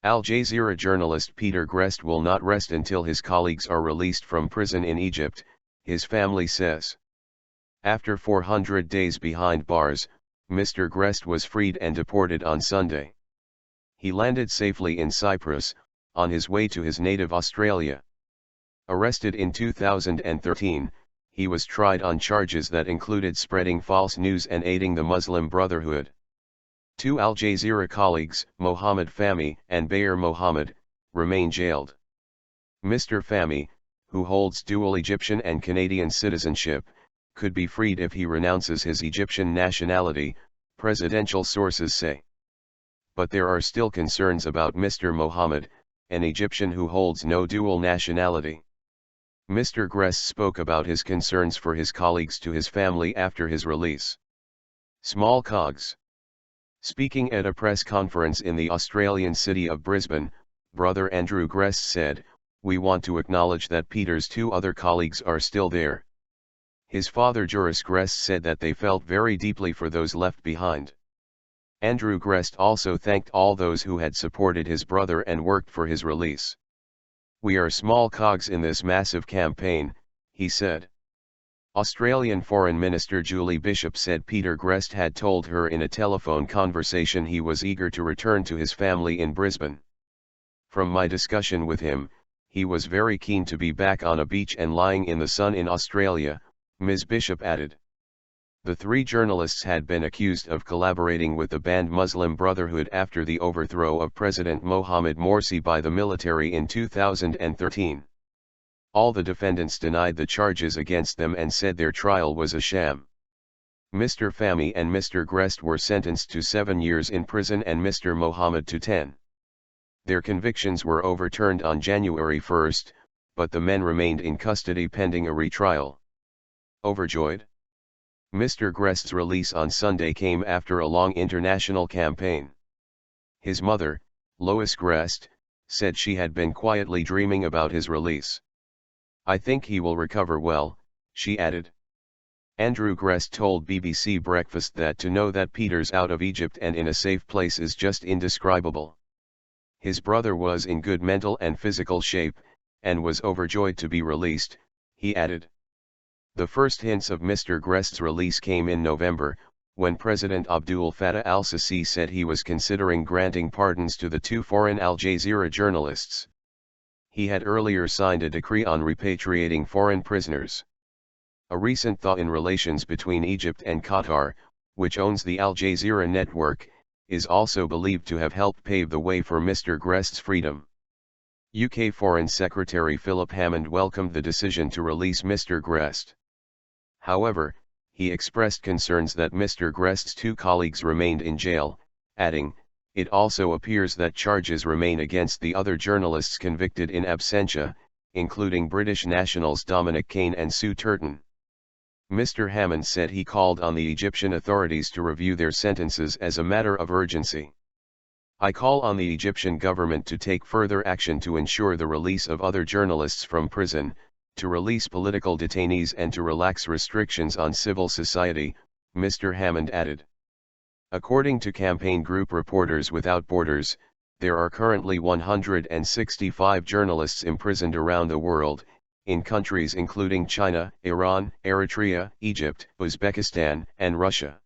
Al-Jazeera journalist Peter Greste will not rest until his colleagues are released from prison in Egypt, his family says. After 400 days behind bars, Mr Greste was freed and deported on Sunday. He landed safely in Cyprus, on his way to his native Australia. Arrested in 2013, he was tried on charges that included spreading false news and aiding the Muslim Brotherhood. Two Al-Jazeera colleagues, Mohamed Fahmy and Mr Mohamed, remain jailed. Mr Fahmy, who holds dual Egyptian and Canadian citizenship, could be freed if he renounces his Egyptian nationality, presidential sources say. But there are still concerns about Mr Mohamed, an Egyptian who holds no dual nationality. Mr Greste spoke about his concerns for his colleagues to his family after his release. Small cogs. Speaking at a press conference in the Australian city of Brisbane, brother Andrew Greste said, "We want to acknowledge that Peter's two other colleagues are still there." His father Juris Greste said that they felt very deeply for those left behind. Andrew Greste also thanked all those who had supported his brother and worked for his release. "We are small cogs in this massive campaign," he said. Australian Foreign Minister Julie Bishop said Peter Greste had told her in a telephone conversation he was eager to return to his family in Brisbane. "From my discussion with him, he was very keen to be back on a beach and lying in the sun in Australia," Ms. Bishop added. The three journalists had been accused of collaborating with the banned Muslim Brotherhood after the overthrow of President Mohamed Morsi by the military in 2013. All the defendants denied the charges against them and said their trial was a sham. Mr Fahmy and Mr Greste were sentenced to 7 years in prison and Mr Mohamed to 10. Their convictions were overturned on January 1, but the men remained in custody pending a retrial. Overjoyed? Mr Greste's release on Sunday came after a long international campaign. His mother, Lois Greste, said she had been quietly dreaming about his release. "I think he will recover well," she added. Andrew Greste told BBC Breakfast that to know that Peter's out of Egypt and in a safe place is just indescribable. His brother was in good mental and physical shape, and was overjoyed to be released, he added. The first hints of Mr Greste's release came in November, when President Abdul Fattah al-Sisi said he was considering granting pardons to the two foreign Al Jazeera journalists. He had earlier signed a decree on repatriating foreign prisoners. A recent thaw in relations between Egypt and Qatar, which owns the Al Jazeera network, is also believed to have helped pave the way for Mr Greste's freedom. UK Foreign Secretary Philip Hammond welcomed the decision to release Mr Greste. However, he expressed concerns that Mr Greste's two colleagues remained in jail, adding, "It also appears that charges remain against the other journalists convicted in absentia, including British nationals Dominic Kane and Sue Turton." Mr Hammond said he called on the Egyptian authorities to review their sentences as a matter of urgency. "I call on the Egyptian government to take further action to ensure the release of other journalists from prison, to release political detainees and to relax restrictions on civil society," Mr Hammond added. According to campaign group Reporters Without Borders, there are currently 165 journalists imprisoned around the world, in countries including China, Iran, Eritrea, Egypt, Uzbekistan, and Russia.